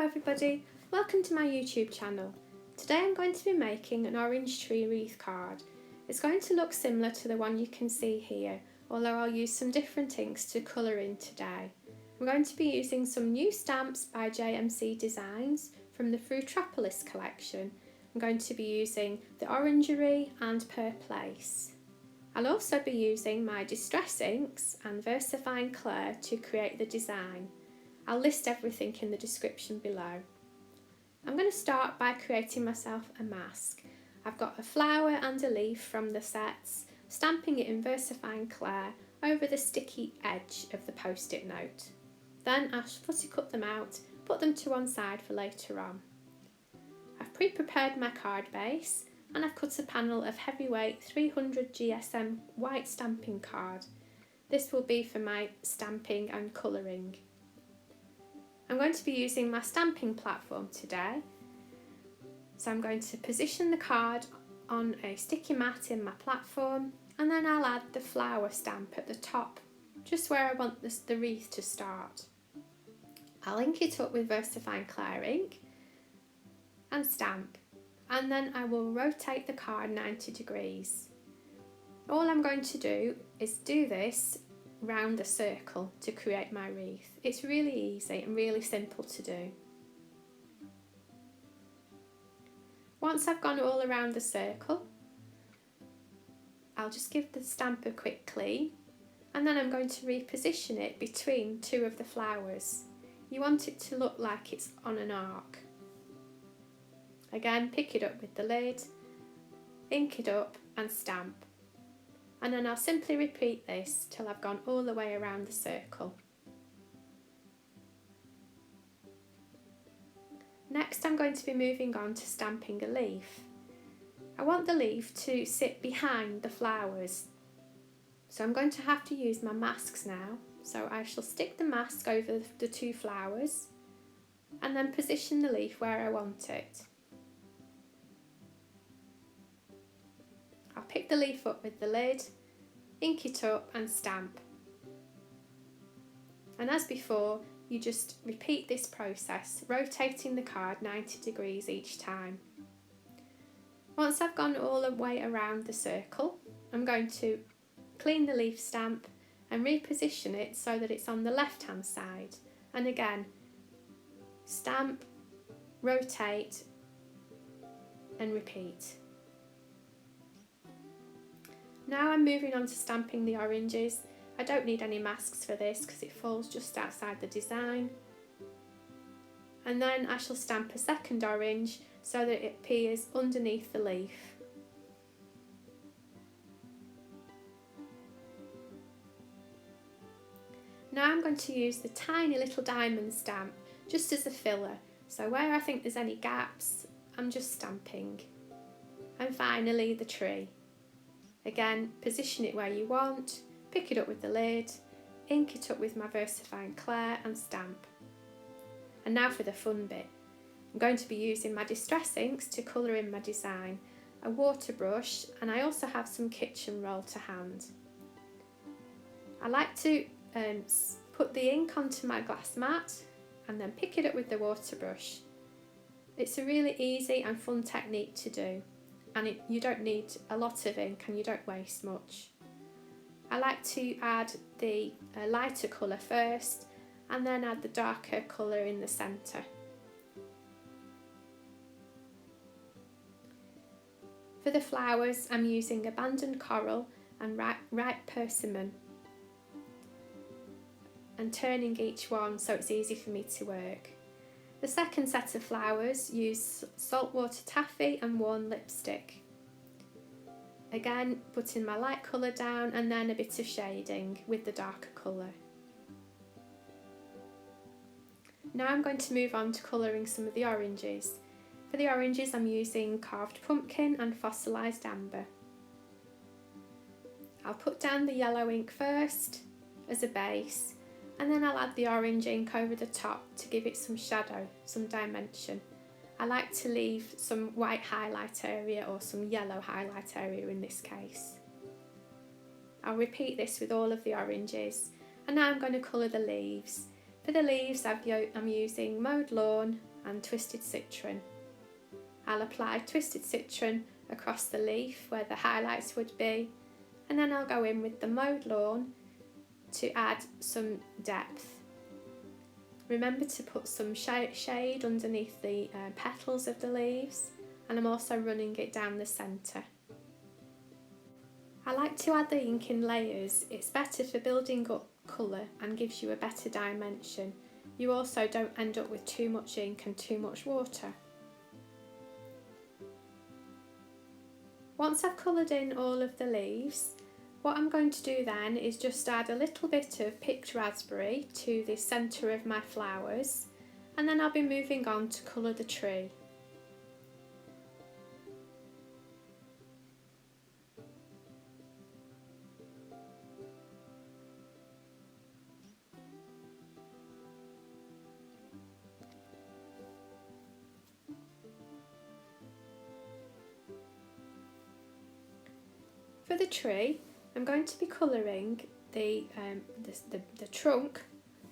everybody, welcome to my YouTube channel. Today I'm going to be making an orange tree wreath card. It's going to look similar to the one you can see here, although I'll use some different inks to colour in today. I'm going to be using some new stamps by JMC Designs from the Fruitopolis collection. I'm going to be using the Orangery and Pear Place. I'll also be using my Distress inks and Versafine Clair to create the design. I'll list everything in the description below. I'm going to start by creating myself a mask. I've got a flower and a leaf from the sets, stamping it in Versafine Clair over the sticky edge of the post-it note. Then I'll footy cut them out, put them to one side for later on. I've pre-prepared my card base and I've cut a panel of heavyweight 300 GSM white stamping card. This will be for my stamping and colouring. I'm going to be using my stamping platform today, so I'm going to position the card on a sticky mat in my platform, and then I'll add the flower stamp at the top, just where I want the wreath to start. I'll ink it up with Versafine Clair ink and stamp, and then I will rotate the card 90 degrees. All I'm going to do is do this round the circle to create my wreath. It's really easy and really simple to do. Once I've gone all around the circle, I'll just give the stamp a quick clean, and then I'm going to reposition it between two of the flowers. You want it to look like it's on an arc. Again, pick it up with the lid, ink it up and stamp. And then I'll simply repeat this till I've gone all the way around the circle. Next I'm going to be moving on to stamping a leaf. I want the leaf to sit behind the flowers, so I'm going to have to use my masks now. So I shall stick the mask over the two flowers and then position the leaf where I want it. I'll pick the leaf up with the lid, ink it up and stamp. And as before, you just repeat this process, rotating the card 90 degrees each time. Once I've gone all the way around the circle, I'm going to clean the leaf stamp and reposition it so that it's on the left hand side. And again, stamp, rotate and repeat. Now I'm moving on to stamping the oranges. I don't need any masks for this because it falls just outside the design. And then I shall stamp a second orange so that it appears underneath the leaf. Now I'm going to use the tiny little diamond stamp just as a filler. So where I think there's any gaps, I'm just stamping. And finally the tree. Again, position it where you want, pick it up with the lid, ink it up with my Versafine Clair and stamp. And now for the fun bit. I'm going to be using my Distress inks to colour in my design, a water brush, and I also have some kitchen roll to hand. I like to put the ink onto my glass mat and then pick it up with the water brush. It's a really easy and fun technique to do. And you don't need a lot of ink and you don't waste much. I like to add the lighter colour first and then add the darker colour in the centre. For the flowers I'm using abandoned coral and ripe persimmon and turning each one so it's easy for me to work. The second set of flowers use Saltwater taffy and worn lipstick. Again, putting my light colour down and then a bit of shading with the darker colour. Now I'm going to move on to colouring some of the oranges. For the oranges I'm using carved pumpkin and fossilized amber. I'll put down the yellow ink first as a base, and then I'll add the orange ink over the top to give it some shadow, some dimension. I like to leave some white highlight area or some yellow highlight area in this case. I'll repeat this with all of the oranges, and now I'm going to colour the leaves. For the leaves I'm using Mowed Lawn and Twisted Citron. I'll apply Twisted Citron across the leaf where the highlights would be, and then I'll go in with the Mowed Lawn to add some depth. Remember to put some shade underneath the petals of the leaves, and I'm also running it down the centre. I like to add the ink in layers. It's better for building up colour and gives you a better dimension. You also don't end up with too much ink and too much water. Once I've coloured in all of the leaves, what I'm going to do then is just add a little bit of picked raspberry to the centre of my flowers, and then I'll be moving on to colour the tree. For the tree, I'm going to be colouring the trunk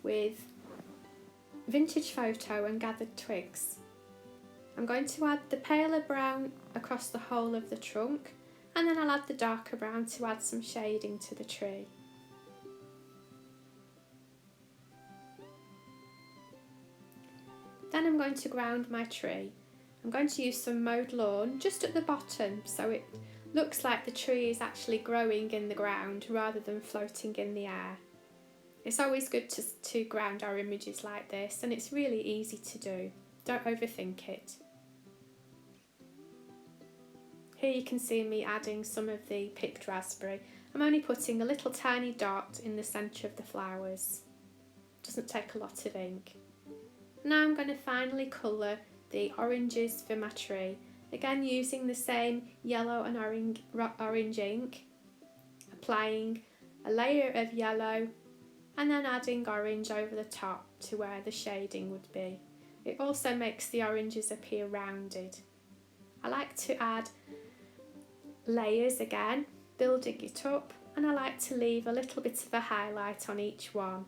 with Vintage Photo and Gathered Twigs. I'm going to add the paler brown across the whole of the trunk, and then I'll add the darker brown to add some shading to the tree. Then I'm going to ground my tree. I'm going to use some Mowed Lawn just at the bottom so it looks like the tree is actually growing in the ground rather than floating in the air. It's always good to ground our images like this, and it's really easy to do. Don't overthink it. Here you can see me adding some of the picked raspberry. I'm only putting a little tiny dot in the centre of the flowers. Doesn't take a lot of ink. Now I'm going to finally colour the oranges for my tree. Again, using the same yellow and orange ink, applying a layer of yellow and then adding orange over the top to where the shading would be. It also makes the oranges appear rounded. I like to add layers again, building it up, and I like to leave a little bit of a highlight on each one.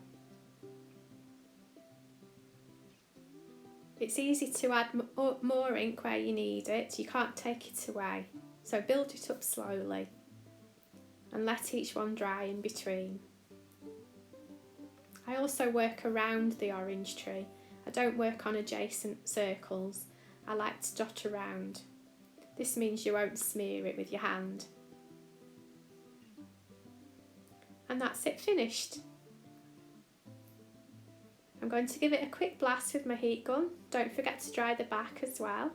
It's easy to add more ink where you need it, you can't take it away, so build it up slowly and let each one dry in between. I also work around the orange tree. I don't work on adjacent circles, I like to dot around. This means you won't smear it with your hand. And that's it finished. I'm going to give it a quick blast with my heat gun. Don't forget to dry the back as well.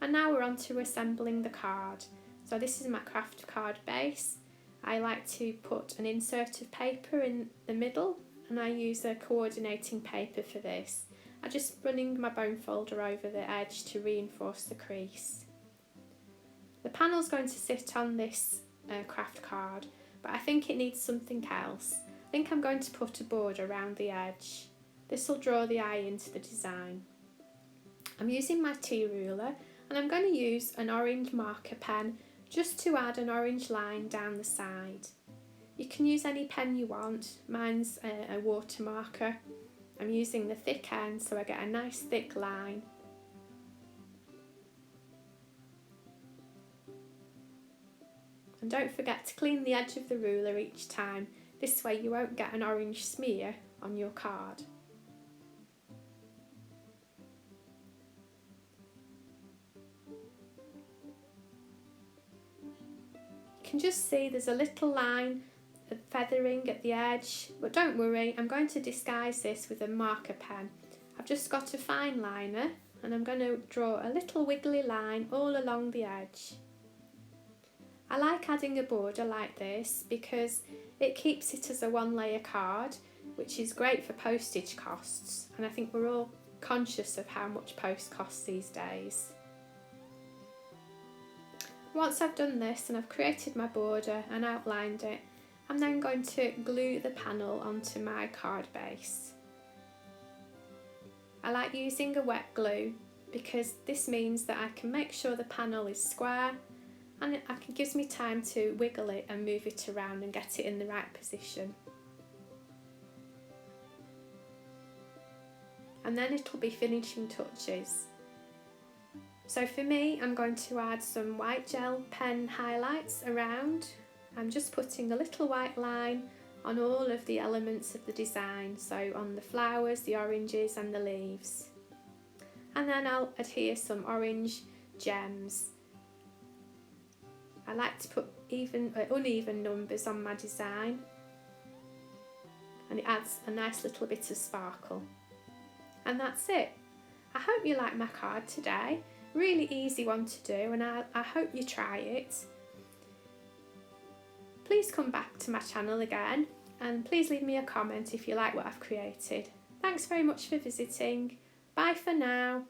And now we're on to assembling the card. So this is my craft card base. I like to put an insert of paper in the middle, and I use a coordinating paper for this. I'm just running my bone folder over the edge to reinforce the crease. The panel's going to sit on this craft card, but I think it needs something else. I think I'm going to put a border around the edge. This will draw the eye into the design. I'm using my tea ruler, and I'm going to use an orange marker pen just to add an orange line down the side. You can use any pen you want. Mine's a water marker. I'm using the thick end so I get a nice thick line. And don't forget to clean the edge of the ruler each time. This way you won't get an orange smear on your card. You can just see there's a little line of feathering at the edge, but don't worry, I'm going to disguise this with a marker pen. I've just got a fine liner and I'm going to draw a little wiggly line all along the edge. I like adding a border like this because it keeps it as a one layer card, which is great for postage costs, and I think we're all conscious of how much post costs these days. Once I've done this and I've created my border and outlined it, I'm then going to glue the panel onto my card base. I like using a wet glue because this means that I can make sure the panel is square, and it gives me time to wiggle it and move it around and get it in the right position. and then it'll be finishing touches. So for me, I'm going to add some white gel pen highlights around. I'm just putting a little white line on all of the elements of the design, so on the flowers, the oranges and the leaves. And then I'll adhere some orange gems. I like to put uneven numbers on my design, and it adds a nice little bit of sparkle. And that's it. I hope you like my card today. Really easy one to do, and I hope you try it. Please come back to my channel again, and please leave me a comment if you like what I've created. Thanks very much for visiting. Bye for now.